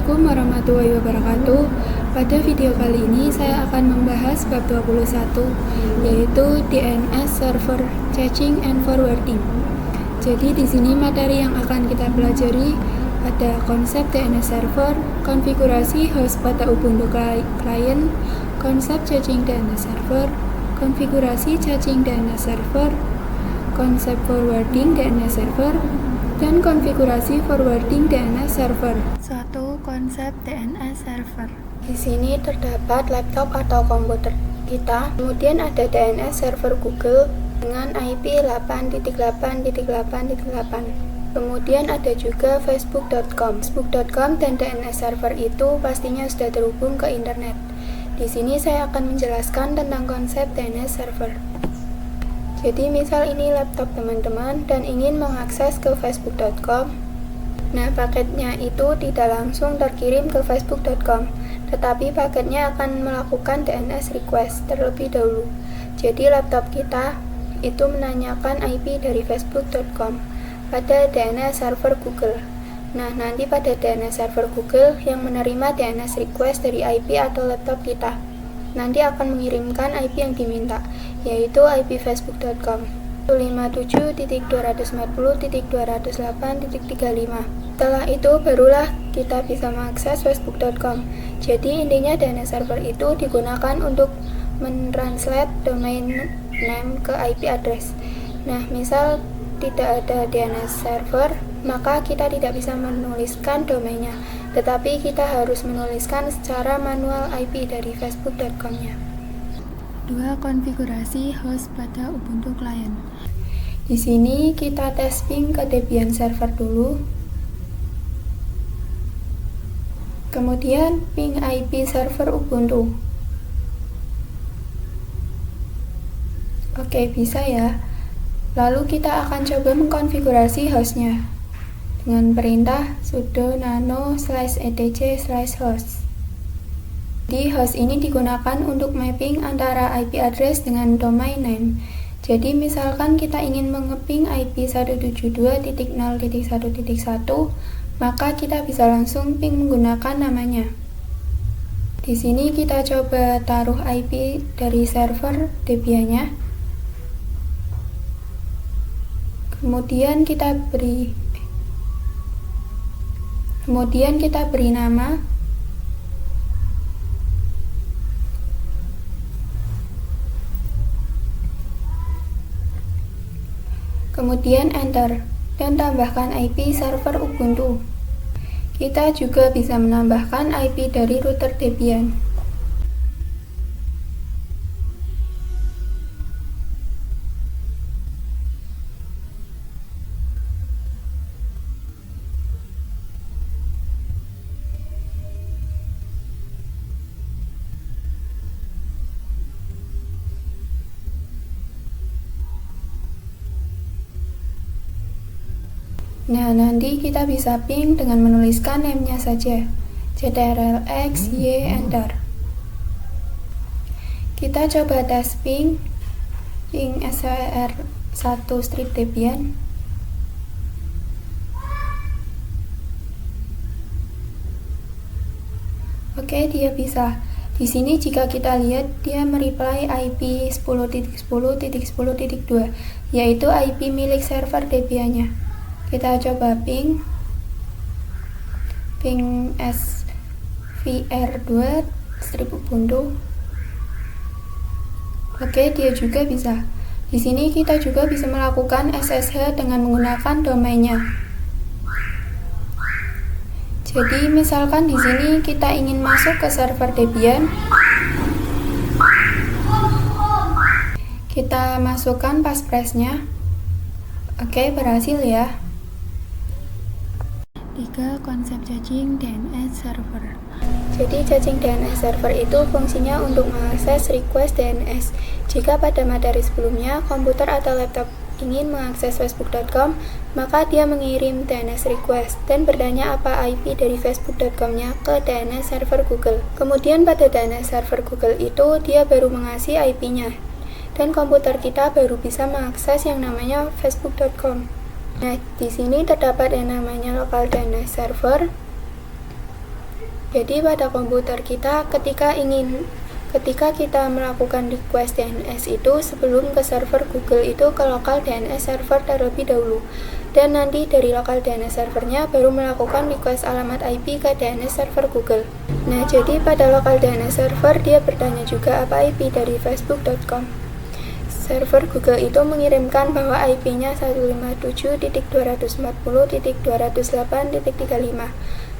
Assalamualaikum warahmatullahi wabarakatuh. Pada video kali ini saya akan membahas bab 21, yaitu DNS Server Caching and Forwarding. Jadi di sini materi yang akan kita pelajari ada konsep DNS server, konfigurasi host pada Ubuntu Client, konsep caching DNS server, konfigurasi caching DNS server, konsep forwarding DNS server, dan konfigurasi forwarding DNS server. Suatu konsep DNS server. Di sini terdapat laptop atau komputer kita, kemudian ada DNS server Google dengan IP 8.8.8.8. Kemudian ada juga facebook.com. Facebook.com dan DNS server itu pastinya sudah terhubung ke internet. Di sini saya akan menjelaskan tentang konsep DNS server. Jadi misal ini laptop teman-teman dan ingin mengakses ke facebook.com. Nah, paketnya itu tidak langsung terkirim ke facebook.com, tetapi paketnya akan melakukan DNS request terlebih dahulu. Jadi laptop kita itu menanyakan IP dari facebook.com pada DNS server Google. Nah, nanti pada DNS server Google yang menerima DNS request dari IP atau laptop kita nanti akan mengirimkan IP yang diminta, yaitu IP facebook.com 157.250.208.35. Setelah itu barulah kita bisa mengakses facebook.com. Jadi intinya DNS server itu digunakan untuk mentranslate domain name ke IP address. Nah, misal tidak ada DNS server, maka kita tidak bisa menuliskan domainnya, tetapi kita harus menuliskan secara manual IP dari facebook.com-nya. 2. Konfigurasi host pada Ubuntu Client. Di sini kita tes ping ke Debian server dulu. Kemudian ping IP server Ubuntu. Oke, bisa ya. Lalu kita akan coba mengkonfigurasi hostnya dengan perintah sudo nano /etc/host. Di host ini digunakan untuk mapping antara IP address dengan domain name. Jadi misalkan kita ingin mengeping IP 172.0.1.1, maka kita bisa langsung ping menggunakan namanya. Di sini kita coba taruh IP dari server Debian-nya. Kemudian kita beri nama. Kemudian enter dan tambahkan IP server Ubuntu. Kita juga bisa menambahkan IP dari router Debian. Nah, nanti kita bisa ping dengan menuliskan name-nya saja. ctrl-x, y, enter. Kita coba tes ping svr1 strip Debian. Oke, dia bisa. Di sini jika kita lihat dia mereply IP 10.10.10.2, yaitu IP milik server Debian-nya. Kita coba ping svr2 strip Ubuntu. Oke, dia juga bisa. Di sini kita juga bisa melakukan SSH dengan menggunakan domainnya. Jadi misalkan di sini kita ingin masuk ke server Debian, kita masukkan password-nya. Oke, berhasil ya. 3. Konsep caching DNS server. Jadi caching DNS server itu fungsinya untuk mengakses request DNS. Jika pada materi sebelumnya komputer atau laptop ingin mengakses facebook.com, maka dia mengirim DNS request dan bertanya apa IP dari facebook.com-nya ke DNS server Google. Kemudian pada DNS server Google itu dia baru mengasih IP-nya dan komputer kita baru bisa mengakses yang namanya facebook.com. Nah, di sini terdapat yang namanya local DNS server. Jadi pada komputer kita ketika kita melakukan request DNS itu, sebelum ke server Google itu ke lokal DNS server terlebih dahulu, dan nanti dari lokal DNS servernya baru melakukan request alamat IP ke DNS server Google. Nah, jadi pada lokal DNS server dia bertanya juga apa IP dari facebook.com. Server Google itu mengirimkan bahwa IP-nya 157.240.208.35.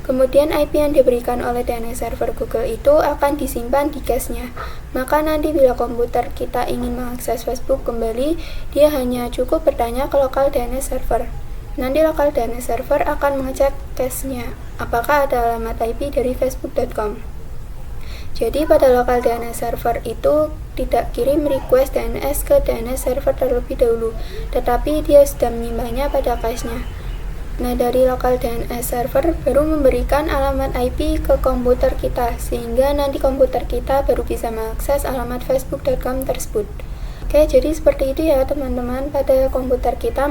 Kemudian IP yang diberikan oleh DNS server Google itu akan disimpan di cache-nya. Maka nanti bila komputer kita ingin mengakses Facebook kembali, dia hanya cukup bertanya ke lokal DNS server. Nanti lokal DNS server akan mengecek cache-nya, apakah ada alamat IP dari facebook.com. Jadi pada lokal DNS server itu tidak kirim request DNS ke DNS server terlebih dahulu, tetapi dia sudah menyimpannya pada cache-nya. Nah, dari lokal DNS server baru memberikan alamat IP ke komputer kita, sehingga nanti komputer kita baru bisa mengakses alamat facebook.com tersebut. Oke, jadi seperti itu ya teman-teman, pada komputer kita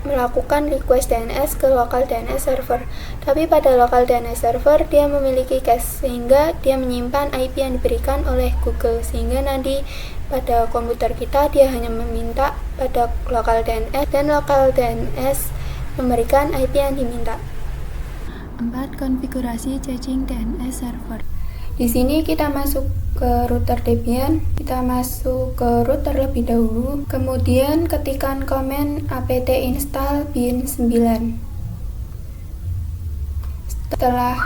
melakukan request DNS ke lokal DNS server. Tapi pada lokal DNS server dia memiliki cache, sehingga dia menyimpan IP yang diberikan oleh Google, sehingga nanti pada komputer kita dia hanya meminta pada lokal DNS dan lokal DNS memberikan IP yang diminta. 4. Konfigurasi caching DNS server. Di sini kita masuk ke router Debian, kita masuk ke root terlebih dahulu, kemudian ketikkan komen apt install bin 9. Setelah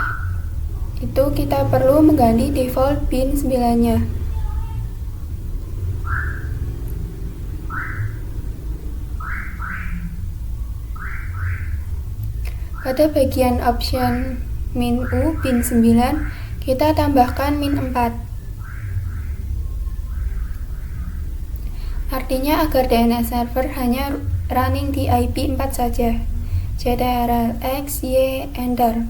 itu kita perlu mengganti default bin 9-nya. Pada bagian option min u bin 9, kita tambahkan min 4. Artinya agar DNS server hanya running di IP 4 saja. ctrl+x y enter.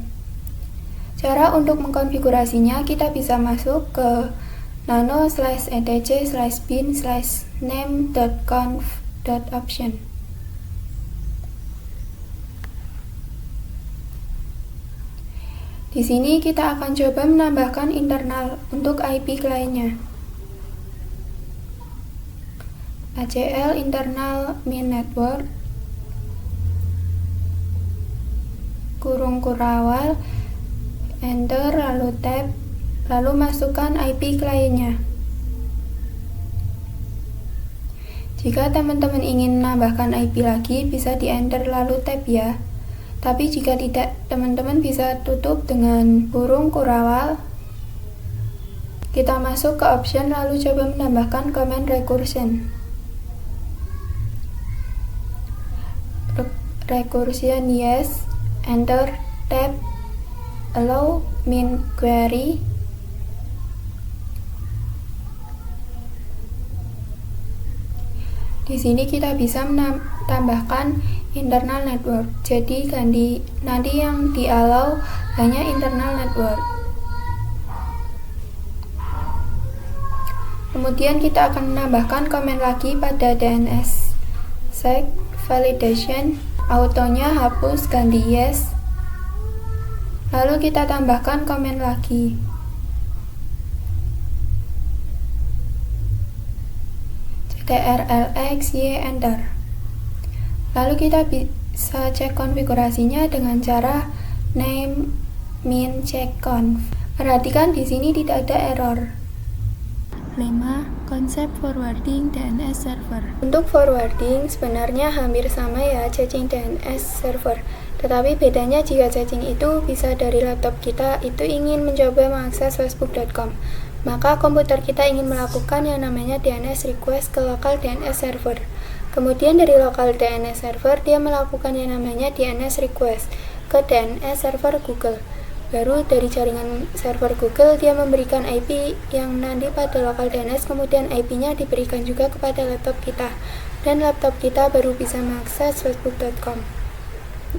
Cara untuk mengkonfigurasinya kita bisa masuk ke nano/etc/bin/name.conf.option. Di sini kita akan coba menambahkan internal untuk IP kliennya. ACL internal min network kurung kurawal, enter, lalu tab, lalu masukkan IP kliennya. Jika teman-teman ingin menambahkan IP lagi, bisa di enter lalu tab ya. Tapi jika tidak, teman-teman bisa tutup dengan kurung kurawal. Kita masuk ke option lalu coba menambahkan command recursion. Recursion yes, enter, tab, allow min query. Di sini kita bisa menambahkan internal network. Jadi nanti yang di allow hanya internal network. Kemudian kita akan menambahkan komen lagi pada DNS sec validation, autonya hapus ganti yes. Lalu kita tambahkan komen lagi. ctrl+x y enter. Lalu kita bisa cek konfigurasinya dengan cara name min check conf. Perhatikan di sini tidak ada error. 5. Konsep forwarding DNS server. Untuk forwarding sebenarnya hampir sama ya caching DNS server. Tetapi bedanya jika caching itu bisa dari laptop kita itu ingin mencoba mengakses facebook.com, maka komputer kita ingin melakukan yang namanya DNS request ke lokal DNS server. Kemudian dari lokal DNS server dia melakukan yang namanya DNS request ke DNS server Google. Baru dari jaringan server Google dia memberikan IP yang nanti pada lokal DNS, kemudian IP-nya diberikan juga kepada laptop kita, dan laptop kita baru bisa mengakses facebook.com.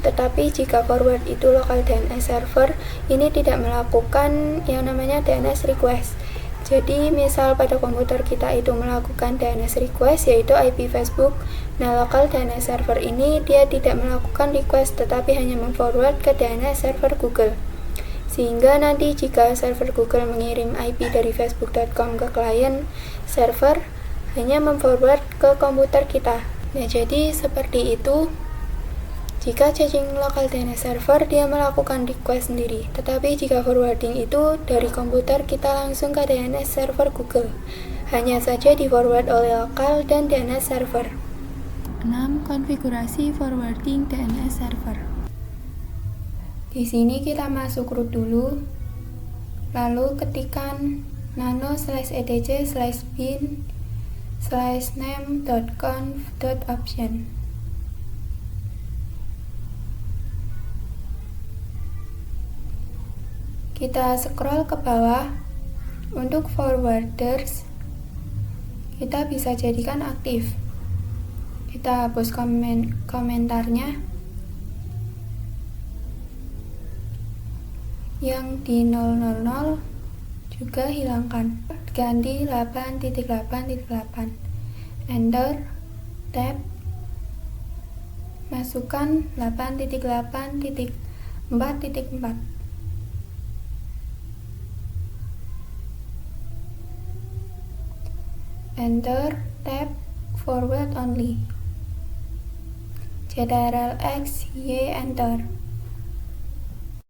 Tetapi jika forward itu lokal DNS server, ini tidak melakukan yang namanya DNS request. Jadi misal pada komputer kita itu melakukan DNS request yaitu IP Facebook, nah lokal DNS server ini dia tidak melakukan request tetapi hanya memforward ke DNS server Google. Sehingga nanti jika server Google mengirim IP dari facebook.com ke klien server, hanya memforward ke komputer kita. Nah, jadi seperti itu. Jika caching local DNS server, dia melakukan request sendiri. Tetapi jika forwarding itu dari komputer kita langsung ke DNS server Google, hanya saja di forward oleh lokal dan DNS server. 6. Konfigurasi forwarding DNS server. Di sini kita masuk root dulu, lalu ketikkan nano/etc/bin/name.conf.option. Kita scroll ke bawah. Untuk forwarders, kita bisa jadikan aktif. Kita hapus komentarnya. Yang di 000 juga hilangkan. Ganti 8.8.8. Enter, tab, masukkan 8.8.4.4. Enter, tab, forward only. CTRL X, Y, enter.